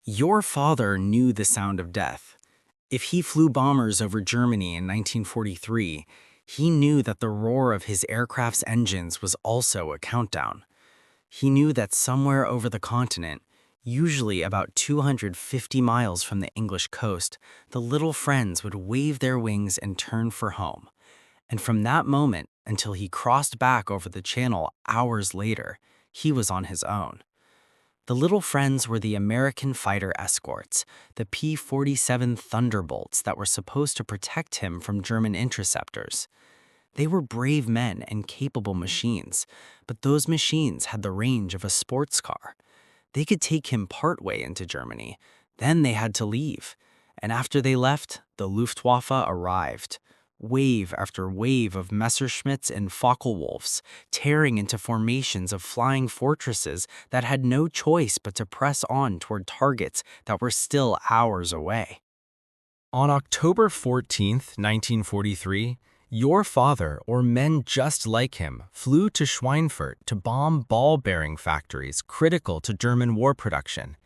Your father knew the sound of death. If he flew bombers over Germany in 1943, he knew that the roar of his aircraft's engines was also a countdown. He knew that somewhere over the continent, usually about 250 miles from the English coast, the little friends would wave their wings and turn for home. And from that moment until he crossed back over the channel hours later, he was on his own. The little friends were the American fighter escorts, the P-47 Thunderbolts that were supposed to protect him from German interceptors. They were brave men and capable machines, but those machines had the range of a sports car. They could take him partway into Germany, then they had to leave. And after they left, the Luftwaffe arrived. Wave after wave of Messerschmitts and Focke-Wulfs, tearing into formations of flying fortresses that had no choice but to press on toward targets that were still hours away. On October 14, 1943, your father, or men just like him, flew to Schweinfurt to bomb ball-bearing factories critical to German war production.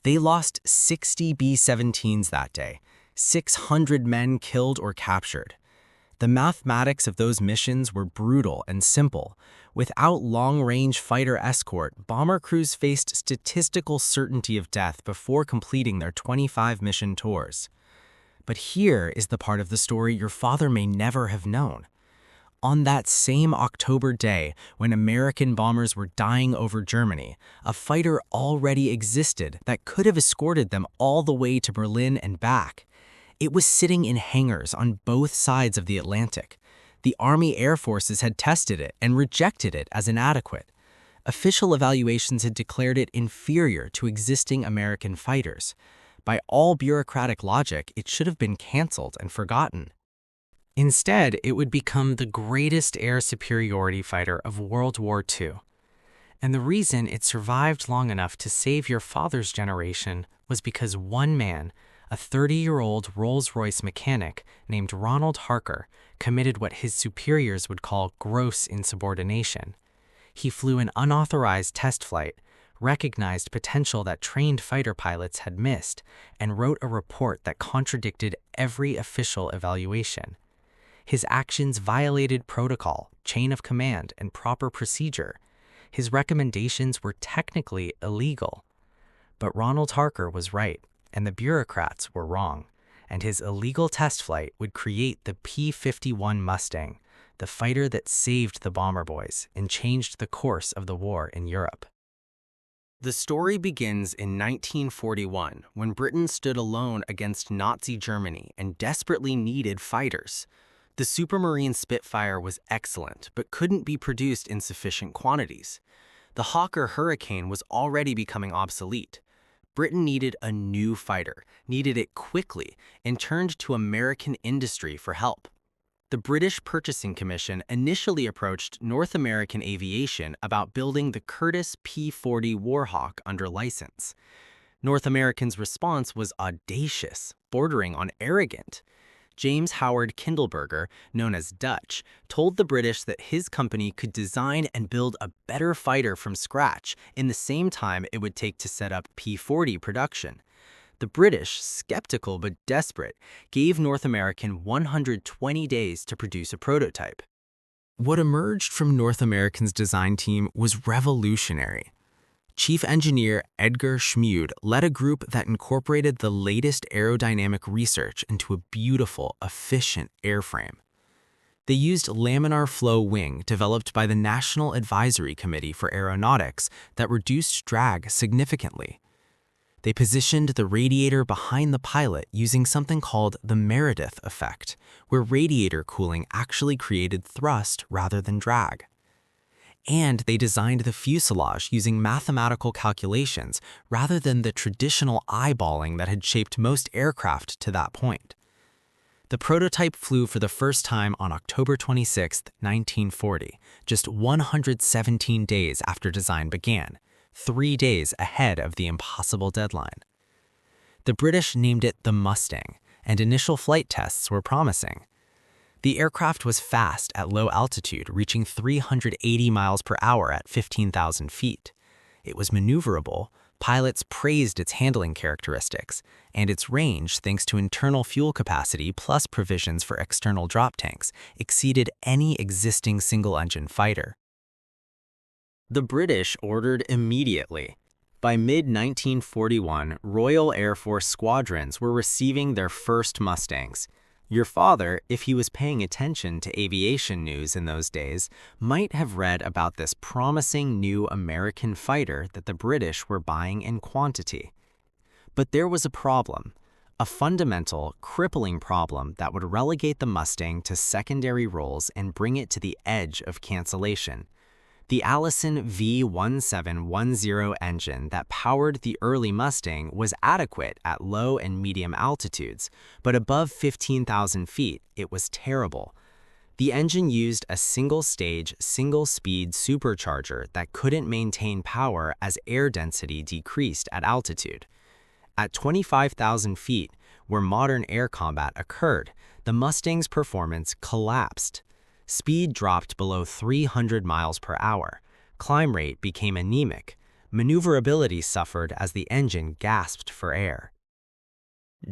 They lost 60 B-17s that day, 600 men killed or captured. The mathematics of those missions were brutal and simple. Without long-range fighter escort, bomber crews faced statistical certainty of death before completing their 25-mission tours. But here is the part of the story your father may never have known. On that same October day, when American bombers were dying over Germany, a fighter already existed that could have escorted them all the way to Berlin and back. It was sitting in hangars on both sides of the Atlantic. The Army Air Forces had tested it and rejected it as inadequate. Official evaluations had declared it inferior to existing American fighters. By all bureaucratic logic, it should have been canceled and forgotten. Instead, it would become the greatest air superiority fighter of World War II. And the reason it survived long enough to save your father's generation was because one man, a 30-year-old Rolls-Royce mechanic named Ronald Harker, committed what his superiors would call gross insubordination. He flew an unauthorized test flight, recognized potential that trained fighter pilots had missed, and wrote a report that contradicted every official evaluation. His actions violated protocol, chain of command, and proper procedure. His recommendations were technically illegal. But Ronald Harker was right, and the bureaucrats were wrong, and his illegal test flight would create the P-51 Mustang, the fighter that saved the bomber boys and changed the course of the war in Europe. The story begins in 1941, when Britain stood alone against Nazi Germany and desperately needed fighters. The Supermarine Spitfire was excellent, but couldn't be produced in sufficient quantities. The Hawker Hurricane was already becoming obsolete. Britain needed a new fighter, needed it quickly, and turned to American industry for help. The British Purchasing Commission initially approached North American Aviation about building the Curtiss P-40 Warhawk under license. North Americans' response was audacious, bordering on arrogant. James Howard Kindleberger, known as Dutch, told the British that his company could design and build a better fighter from scratch in the same time it would take to set up P-40 production. The British, skeptical but desperate, gave North American 120 days to produce a prototype. What emerged from North American's design team was revolutionary. Chief Engineer Edgar Schmude led a group that incorporated the latest aerodynamic research into a beautiful, efficient airframe. They used laminar flow wing developed by the National Advisory Committee for Aeronautics that reduced drag significantly. They positioned the radiator behind the pilot using something called the Meredith effect, where radiator cooling actually created thrust rather than drag. And they designed the fuselage using mathematical calculations rather than the traditional eyeballing that had shaped most aircraft to that point. The prototype flew for the first time on October 26, 1940, just 117 days after design began, 3 days ahead of the impossible deadline. The British named it the Mustang, and initial flight tests were promising. The aircraft was fast at low altitude, reaching 380 miles per hour at 15,000 feet. It was maneuverable, Pilots praised its handling characteristics, and its range, thanks to internal fuel capacity plus provisions for external drop tanks, exceeded any existing single-engine fighter. The British ordered immediately. By mid-1941, Royal Air Force squadrons were receiving their first Mustangs. Your father, if he was paying attention to aviation news in those days, might have read about this promising new American fighter that the British were buying in quantity. But there was a problem, a fundamental, crippling problem that would relegate the Mustang to secondary roles and bring it to the edge of cancellation. The Allison V1710 engine that powered the early Mustang was adequate at low and medium altitudes, but above 15,000 feet, it was terrible. The engine used a single-stage, single-speed supercharger that couldn't maintain power as air density decreased at altitude. At 25,000 feet, where modern air combat occurred, the Mustang's performance collapsed. Speed dropped below 300 miles per hour. Climb rate became anemic. Maneuverability suffered as the engine gasped for air.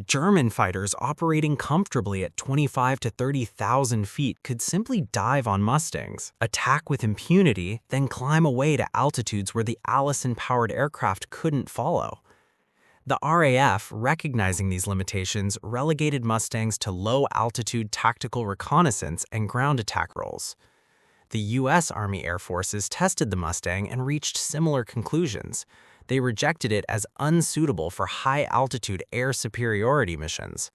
German fighters operating comfortably at 25 to 30,000 feet could simply dive on Mustangs, attack with impunity, then climb away to altitudes where the Allison-powered aircraft couldn't follow. The RAF, recognizing these limitations, relegated Mustangs to low-altitude tactical reconnaissance and ground attack roles. The U.S. Army Air Forces tested the Mustang and reached similar conclusions. They rejected it as unsuitable for high-altitude air superiority missions.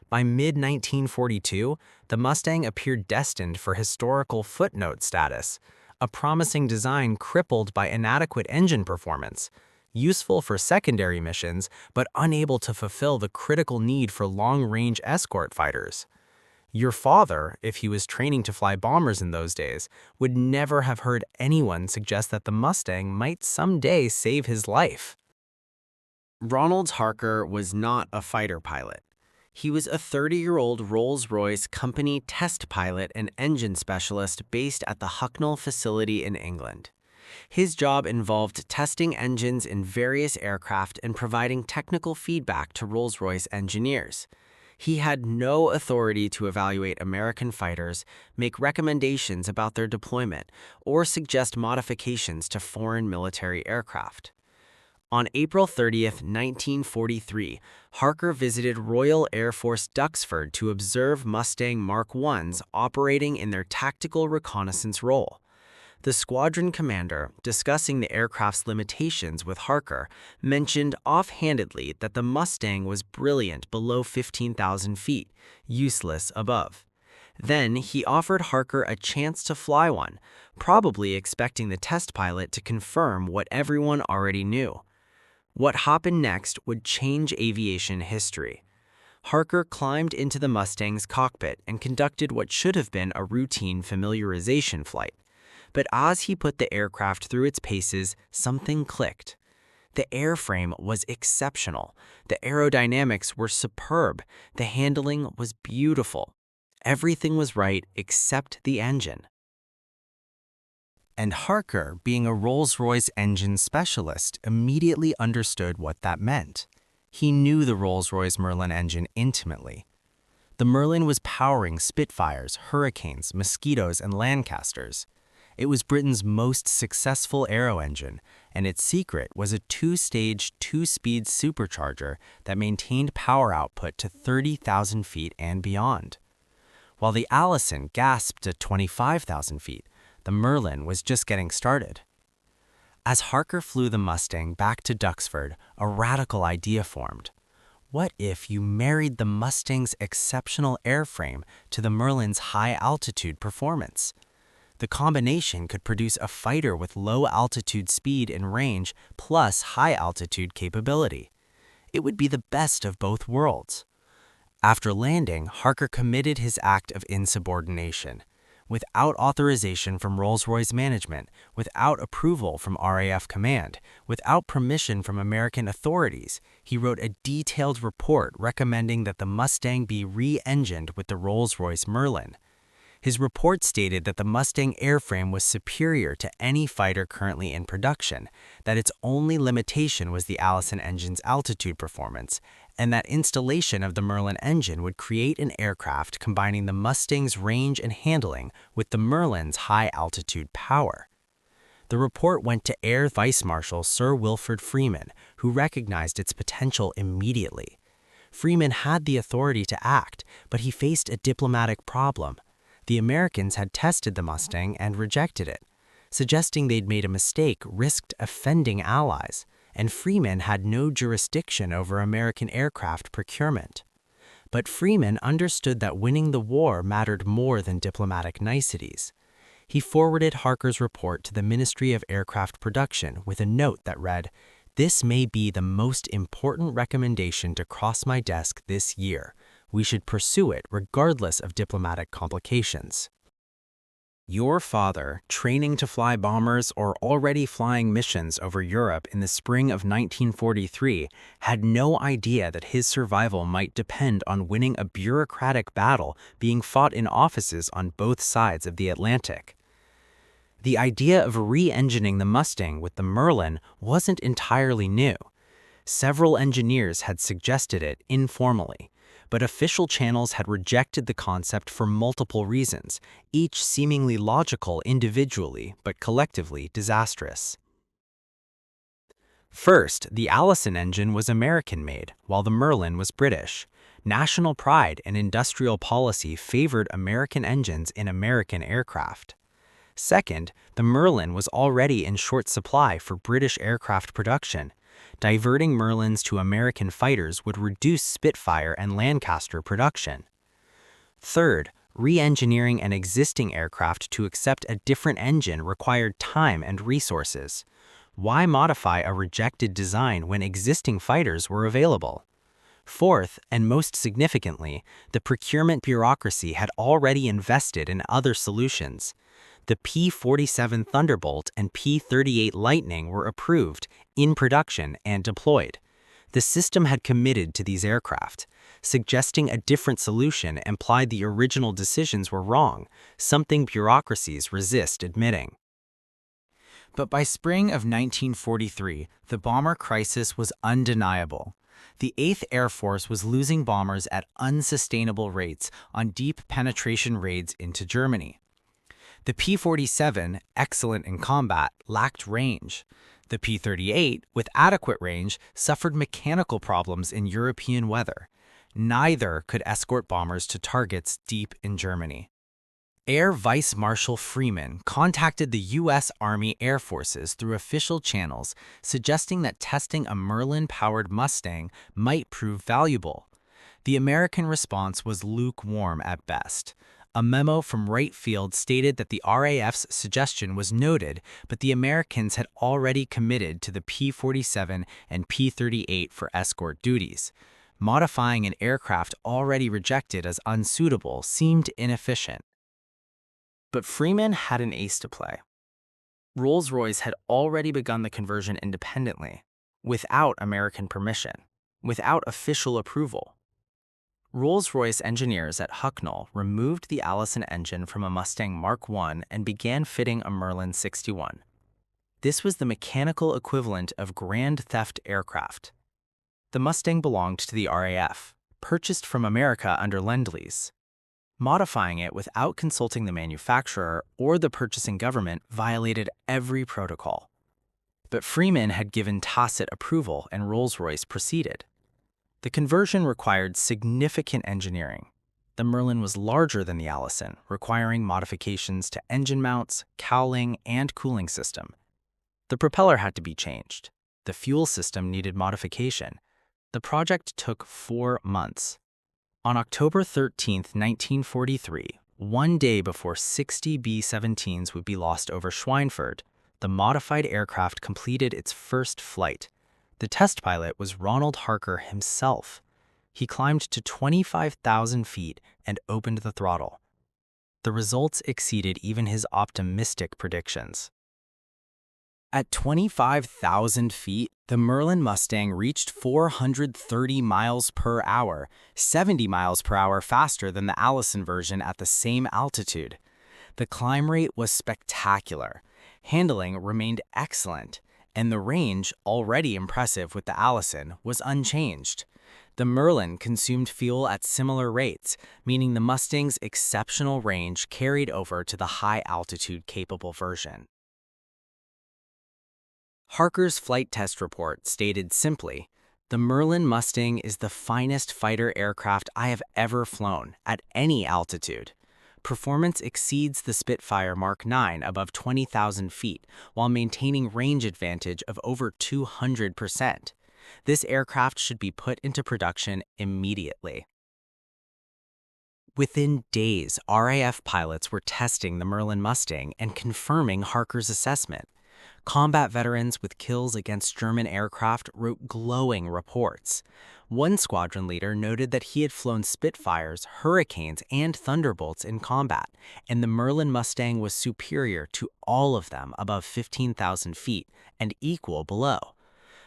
By mid-1942, the Mustang appeared destined for historical footnote status, a promising design crippled by inadequate engine performance, useful for secondary missions, but unable to fulfill the critical need for long-range escort fighters. Your father, if he was training to fly bombers in those days, would never have heard anyone suggest that the Mustang might someday save his life. Ronald Harker was not a fighter pilot. He was a 30-year-old Rolls-Royce company test pilot and engine specialist based at the Hucknall facility in England. His job involved testing engines in various aircraft and providing technical feedback to Rolls-Royce engineers. He had no authority to evaluate American fighters, make recommendations about their deployment, or suggest modifications to foreign military aircraft. On April 30, 1943, Harker visited Royal Air Force Duxford to observe Mustang Mark I's operating in their tactical reconnaissance role. The squadron commander, discussing the aircraft's limitations with Harker, mentioned offhandedly that the Mustang was brilliant below 15,000 feet, useless above. Then he offered Harker a chance to fly one, probably expecting the test pilot to confirm what everyone already knew. What happened next would change aviation history. Harker climbed into the Mustang's cockpit and conducted what should have been a routine familiarization flight. But as he put the aircraft through its paces, something clicked. The airframe was exceptional. The aerodynamics were superb. The handling was beautiful. Everything was right except the engine. And Harker, being a Rolls-Royce engine specialist, immediately understood what that meant. He knew the Rolls-Royce Merlin engine intimately. The Merlin was powering Spitfires, Hurricanes, Mosquitoes, and Lancasters. It was Britain's most successful aero engine, and its secret was a two-stage, two-speed supercharger that maintained power output to 30,000 feet and beyond. While the Allison gasped at 25,000 feet, the Merlin was just getting started. As Harker flew the Mustang back to Duxford, a radical idea formed. What if you married the Mustang's exceptional airframe to the Merlin's high-altitude performance? The combination could produce a fighter with low-altitude speed and range plus high-altitude capability. It would be the best of both worlds. After landing, Harker committed his act of insubordination. Without authorization from Rolls-Royce management, without approval from RAF command, without permission from American authorities, he wrote a detailed report recommending that the Mustang be re-engined with the Rolls-Royce Merlin. His report stated that the Mustang airframe was superior to any fighter currently in production, that its only limitation was the Allison engine's altitude performance, and that installation of the Merlin engine would create an aircraft combining the Mustang's range and handling with the Merlin's high-altitude power. The report went to Air Vice Marshal Sir Wilfrid Freeman, who recognized its potential immediately. Freeman had the authority to act, but he faced a diplomatic problem. The Americans had tested the Mustang and rejected it. Suggesting they'd made a mistake risked offending allies, and Freeman had no jurisdiction over American aircraft procurement. But Freeman understood that winning the war mattered more than diplomatic niceties. He forwarded Harker's report to the Ministry of Aircraft Production with a note that read, "This may be the most important recommendation to cross my desk this year. We should pursue it regardless of diplomatic complications." Your father, training to fly bombers or already flying missions over Europe in the spring of 1943, had no idea that his survival might depend on winning a bureaucratic battle being fought in offices on both sides of the Atlantic. The idea of re-engineering the Mustang with the Merlin wasn't entirely new. Several engineers had suggested it informally, but official channels had rejected the concept for multiple reasons, each seemingly logical individually but collectively disastrous. First, the Allison engine was American-made, while the Merlin was British. National pride and industrial policy favored American engines in American aircraft. Second, the Merlin was already in short supply for British aircraft production. Diverting Merlins to American fighters would reduce Spitfire and Lancaster production. Third, re-engineering an existing aircraft to accept a different engine required time and resources. Why modify a rejected design when existing fighters were available? Fourth, and most significantly, the procurement bureaucracy had already invested in other solutions. The P-47 Thunderbolt and P-38 Lightning were approved, in production, and deployed. The system had committed to these aircraft. Suggesting a different solution implied the original decisions were wrong, something bureaucracies resist admitting. But by spring of 1943, the bomber crisis was undeniable. The 8th Air Force was losing bombers at unsustainable rates on deep penetration raids into Germany. The P-47, excellent in combat, lacked range. The P-38, with adequate range, suffered mechanical problems in European weather. Neither could escort bombers to targets deep in Germany. Air Vice Marshal Freeman contacted the U.S. Army Air Forces through official channels, suggesting that testing a Merlin-powered Mustang might prove valuable. The American response was lukewarm at best. A memo from Wright Field stated that the RAF's suggestion was noted, but the Americans had already committed to the P-47 and P-38 for escort duties. Modifying an aircraft already rejected as unsuitable seemed inefficient. But Freeman had an ace to play. Rolls-Royce had already begun the conversion independently, without American permission, without official approval. Rolls-Royce engineers at Hucknall removed the Allison engine from a Mustang Mark I and began fitting a Merlin 61. This was the mechanical equivalent of grand theft aircraft. The Mustang belonged to the RAF, purchased from America under Lend-Lease. Modifying it without consulting the manufacturer or the purchasing government violated every protocol. But Freeman had given tacit approval and Rolls-Royce proceeded. The conversion required significant engineering. The Merlin was larger than the Allison, requiring modifications to engine mounts, cowling, and cooling system. The propeller had to be changed. The fuel system needed modification. The project took 4 months. On October 13, 1943, one day before 60 B-17s would be lost over Schweinfurt, the modified aircraft completed its first flight. The test pilot was Ronald Harker himself. He climbed to 25,000 feet and opened the throttle. The results exceeded even his optimistic predictions. At 25,000 feet, the Merlin Mustang reached 430 miles per hour, 70 miles per hour faster than the Allison version at the same altitude. The climb rate was spectacular. Handling remained excellent, and the range, already impressive with the Allison, was unchanged. The Merlin consumed fuel at similar rates, meaning the Mustang's exceptional range carried over to the high-altitude capable version. Harker's flight test report stated simply, "The Merlin Mustang is the finest fighter aircraft I have ever flown, at any altitude. Performance exceeds the Spitfire Mark 9 above 20,000 feet, while maintaining range advantage of over 200%. This aircraft should be put into production immediately." Within days, RAF pilots were testing the Merlin Mustang and confirming Harker's assessment. Combat veterans with kills against German aircraft wrote glowing reports. One squadron leader noted that he had flown Spitfires, Hurricanes, and Thunderbolts in combat, and the Merlin Mustang was superior to all of them above 15,000 feet and equal below.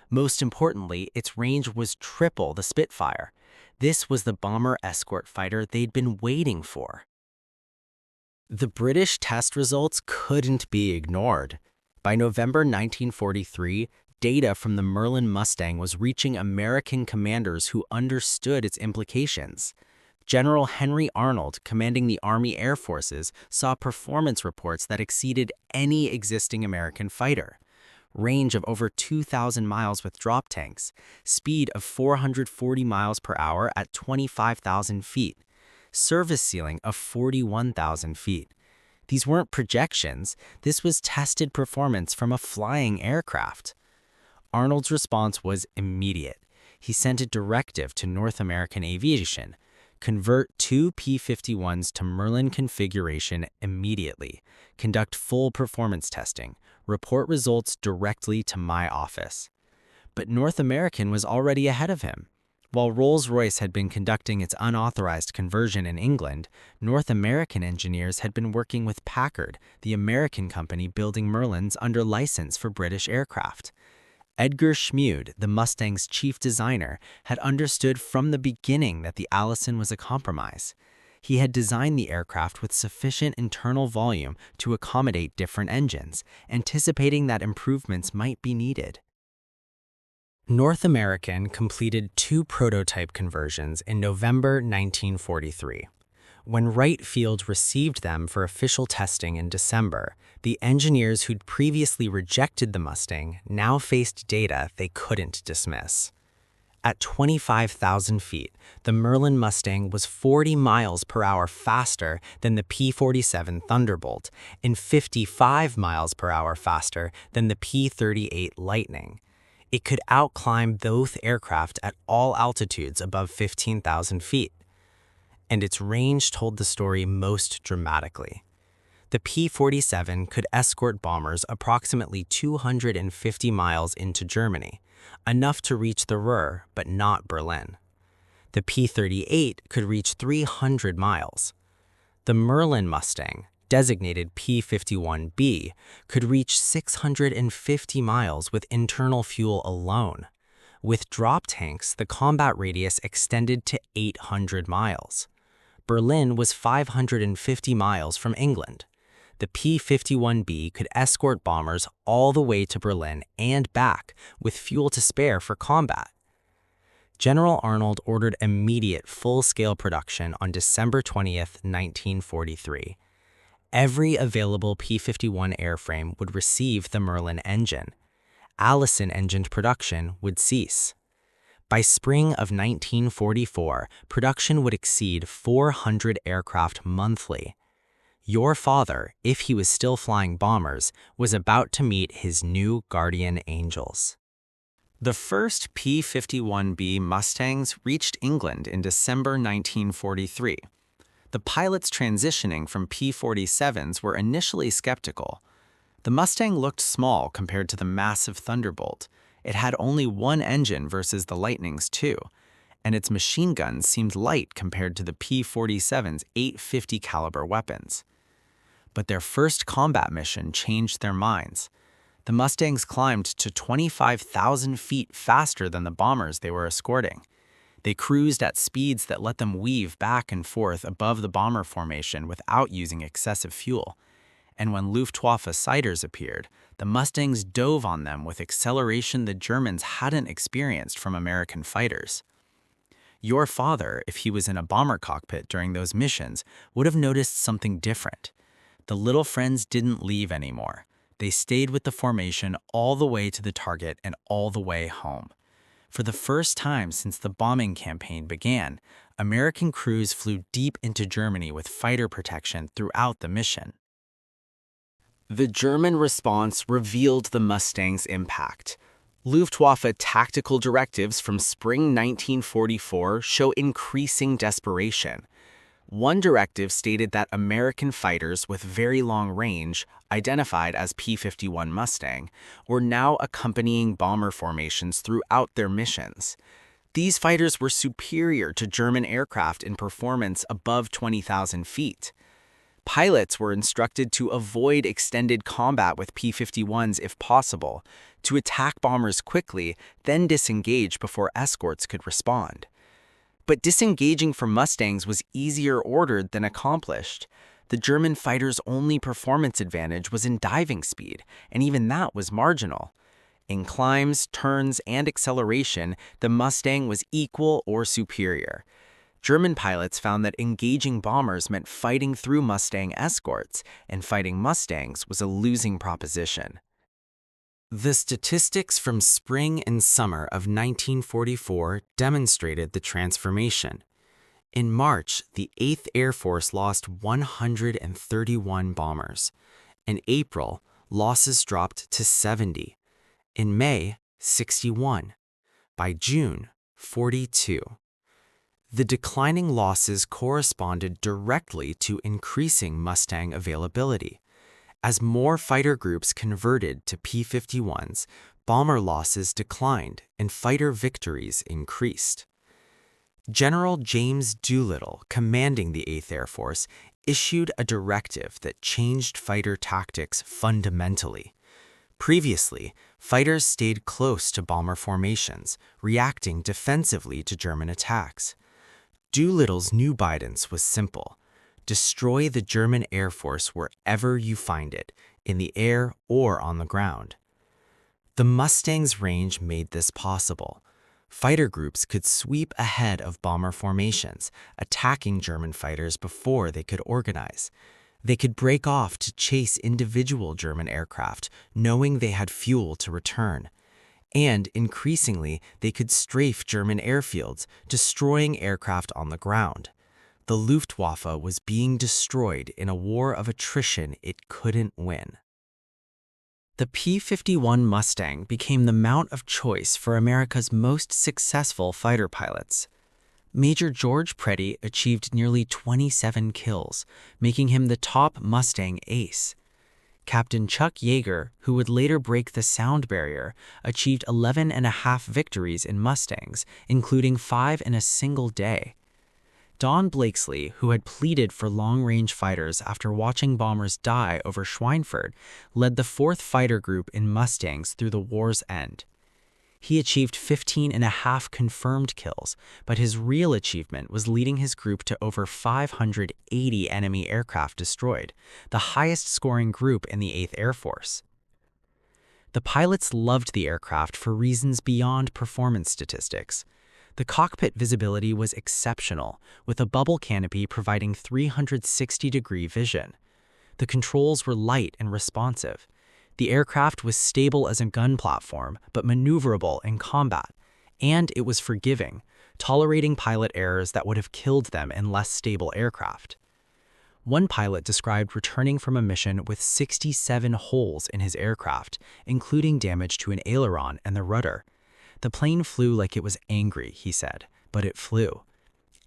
Most importantly, its range was triple the Spitfire. This was the bomber escort fighter they'd been waiting for. The British test results couldn't be ignored. By November 1943, data from the Merlin Mustang was reaching American commanders who understood its implications. General Henry Arnold, commanding the Army Air Forces, saw performance reports that exceeded any existing American fighter. Range of over 2,000 miles with drop tanks, speed of 440 miles per hour at 25,000 feet, service ceiling of 41,000 feet. These weren't projections, this was tested performance from a flying aircraft. Arnold's response was immediate. He sent a directive to North American Aviation: convert 2 P-51s to Merlin configuration immediately, conduct full performance testing, report results directly to my office. But North American was already ahead of him. While Rolls-Royce had been conducting its unauthorized conversion in England, North American engineers had been working with Packard, the American company building Merlins under license for British aircraft. Edgar Schmude, the Mustang's chief designer, had understood from the beginning that the Allison was a compromise. He had designed the aircraft with sufficient internal volume to accommodate different engines, anticipating that improvements might be needed. North American completed 2 prototype conversions in November 1943. When Wright Field received them for official testing in December, the engineers who'd previously rejected the Mustang now faced data they couldn't dismiss. At 25,000 feet, the Merlin Mustang was 40 miles per hour faster than the P-47 Thunderbolt and 55 miles per hour faster than the P-38 Lightning. It could outclimb both aircraft at all altitudes above 15,000 feet. And its range told the story most dramatically. The P-47 could escort bombers approximately 250 miles into Germany, enough to reach the Ruhr but not Berlin. The P-38 could reach 300 miles. The Merlin Mustang, designated P-51B, could reach 650 miles with internal fuel alone. With drop tanks, the combat radius extended to 800 miles. Berlin was 550 miles from England. The P-51B could escort bombers all the way to Berlin and back with fuel to spare for combat. General Arnold ordered immediate full-scale production on December 20, 1943. Every available P-51 airframe would receive the Merlin engine. Allison-engined production would cease. By spring of 1944, production would exceed 400 aircraft monthly. Your father, if he was still flying bombers, was about to meet his new guardian angels. The first P-51B Mustangs reached England in December 1943. The pilots transitioning from P-47s were initially skeptical. The Mustang looked small compared to the massive Thunderbolt. It had only one engine versus the Lightning's 2, and its machine guns seemed light compared to the P-47's .850 caliber weapons. But their first combat mission changed their minds. The Mustangs climbed to 25,000 feet faster than the bombers they were escorting. They cruised at speeds that let them weave back and forth above the bomber formation without using excessive fuel. And when Luftwaffe fighters appeared, the Mustangs dove on them with acceleration the Germans hadn't experienced from American fighters. Your father, if he was in a bomber cockpit during those missions, would have noticed something different. The little friends didn't leave anymore. They stayed with the formation all the way to the target and all the way home. For the first time since the bombing campaign began, American crews flew deep into Germany with fighter protection throughout the mission. The German response revealed the Mustang's impact. Luftwaffe tactical directives from spring 1944 show increasing desperation. One directive stated that American fighters with very long range, identified as P-51 Mustang, were now accompanying bomber formations throughout their missions. These fighters were superior to German aircraft in performance above 20,000 feet. Pilots were instructed to avoid extended combat with P-51s if possible, to attack bombers quickly, then disengage before escorts could respond. But disengaging from Mustangs was easier ordered than accomplished. The German fighters' only performance advantage was in diving speed, and even that was marginal. In climbs, turns, and acceleration, the Mustang was equal or superior. German pilots found that engaging bombers meant fighting through Mustang escorts, and fighting Mustangs was a losing proposition. The statistics from spring and summer of 1944 demonstrated the transformation. In March, the 8th Air Force lost 131 bombers. In April, losses dropped to 70. In May, 61. By June, 42. The declining losses corresponded directly to increasing Mustang availability. As more fighter groups converted to P-51s, bomber losses declined and fighter victories increased. General James Doolittle, commanding the 8th Air Force, issued a directive that changed fighter tactics fundamentally. Previously, fighters stayed close to bomber formations, reacting defensively to German attacks. Doolittle's new guidance was simple: destroy the German Air Force wherever you find it, in the air or on the ground. The Mustang's range made this possible. Fighter groups could sweep ahead of bomber formations, attacking German fighters before they could organize. They could break off to chase individual German aircraft, knowing they had fuel to return. And increasingly, they could strafe German airfields, destroying aircraft on the ground. The Luftwaffe was being destroyed in a war of attrition it couldn't win. The P-51 Mustang became the mount of choice for America's most successful fighter pilots. Major George Preddy achieved nearly 27 kills, making him the top Mustang ace. Captain Chuck Yeager, who would later break the sound barrier, achieved 11.5 victories in Mustangs, including 5 in a single day. Don Blakesley, who had pleaded for long-range fighters after watching bombers die over Schweinfurt, led the 4th Fighter Group in Mustangs through the war's end. He achieved 15.5 confirmed kills, but his real achievement was leading his group to over 580 enemy aircraft destroyed, the highest-scoring group in the 8th Air Force. The pilots loved the aircraft for reasons beyond performance statistics. The cockpit visibility was exceptional, with a bubble canopy providing 360-degree vision. The controls were light and responsive. The aircraft was stable as a gun platform, but maneuverable in combat. And it was forgiving, tolerating pilot errors that would have killed them in less stable aircraft. One pilot described returning from a mission with 67 holes in his aircraft, including damage to an aileron and the rudder. The plane flew like it was angry, he said, but it flew.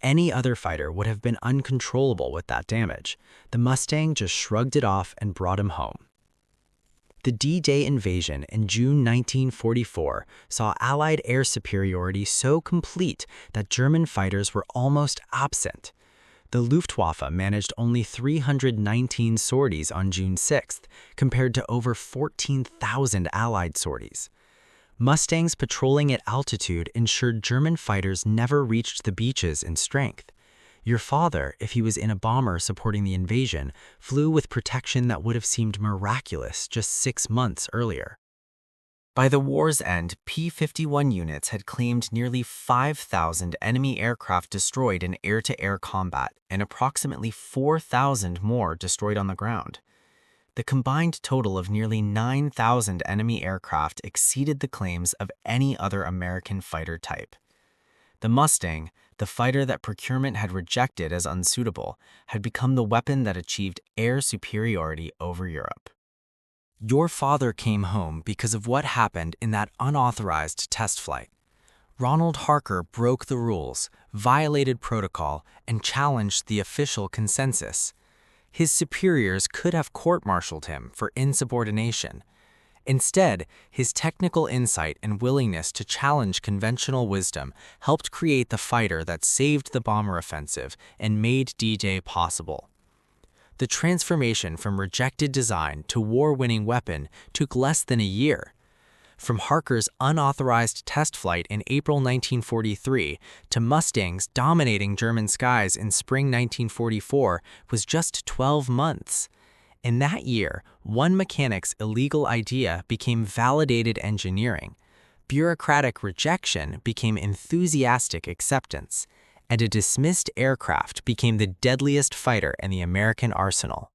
Any other fighter would have been uncontrollable with that damage. The Mustang just shrugged it off and brought him home. The D-Day invasion in June 1944 saw Allied air superiority so complete that German fighters were almost absent. The Luftwaffe managed only 319 sorties on June 6th, compared to over 14,000 Allied sorties. Mustangs patrolling at altitude ensured German fighters never reached the beaches in strength. Your father, if he was in a bomber supporting the invasion, flew with protection that would have seemed miraculous just 6 months earlier. By the war's end, P-51 units had claimed nearly 5,000 enemy aircraft destroyed in air-to-air combat and approximately 4,000 more destroyed on the ground. The combined total of nearly 9,000 enemy aircraft exceeded the claims of any other American fighter type. The Mustang, the fighter that procurement had rejected as unsuitable, had become the weapon that achieved air superiority over Europe. Your father came home because of what happened in that unauthorized test flight. Ronald Harker broke the rules, violated protocol, and challenged the official consensus. His superiors could have court-martialed him for insubordination. Instead, his technical insight and willingness to challenge conventional wisdom helped create the fighter that saved the bomber offensive and made D-Day possible. The transformation from rejected design to war-winning weapon took less than a year. From Harker's unauthorized test flight in April 1943 to Mustangs dominating German skies in spring 1944 was just 12 months. In that year, one mechanic's illegal idea became validated engineering, bureaucratic rejection became enthusiastic acceptance, and a dismissed aircraft became the deadliest fighter in the American arsenal.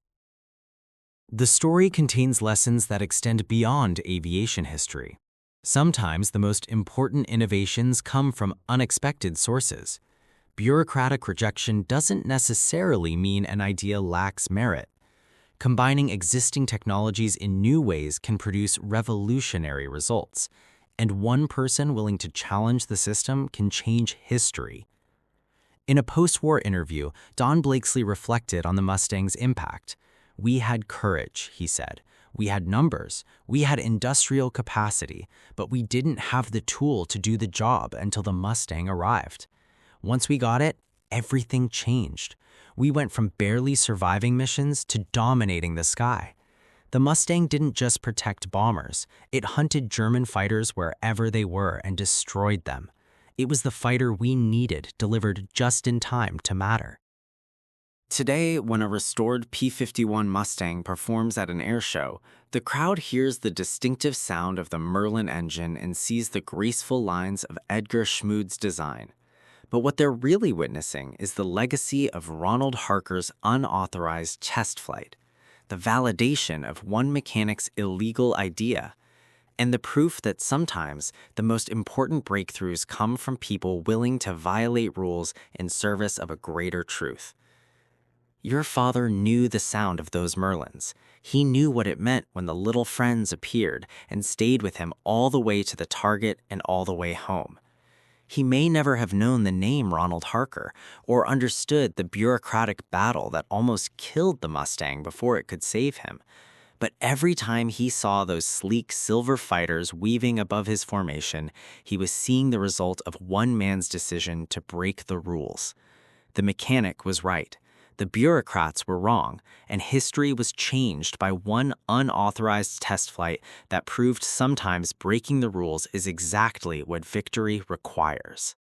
The story contains lessons that extend beyond aviation history. Sometimes the most important innovations come from unexpected sources. Bureaucratic rejection doesn't necessarily mean an idea lacks merit. Combining existing technologies in new ways can produce revolutionary results, and one person willing to challenge the system can change history. In a post-war interview, Don Blakesley reflected on the Mustang's impact. "We had courage," he said. "We had numbers, we had industrial capacity, but we didn't have the tool to do the job until the Mustang arrived. Once we got it, everything changed. We went from barely surviving missions to dominating the sky." The Mustang didn't just protect bombers, it hunted German fighters wherever they were and destroyed them. It was the fighter we needed, delivered just in time to matter. Today, when a restored P-51 Mustang performs at an air show, the crowd hears the distinctive sound of the Merlin engine and sees the graceful lines of Edgar Schmood's design. But what they're really witnessing is the legacy of Ronald Harker's unauthorized test flight, the validation of one mechanic's illegal idea, and the proof that sometimes the most important breakthroughs come from people willing to violate rules in service of a greater truth. Your father knew the sound of those Merlins. He knew what it meant when the little friends appeared and stayed with him all the way to the target and all the way home. He may never have known the name Ronald Harker or understood the bureaucratic battle that almost killed the Mustang before it could save him. But every time he saw those sleek silver fighters weaving above his formation, he was seeing the result of one man's decision to break the rules. The mechanic was right, the bureaucrats were wrong, and history was changed by one unauthorized test flight that proved sometimes breaking the rules is exactly what victory requires.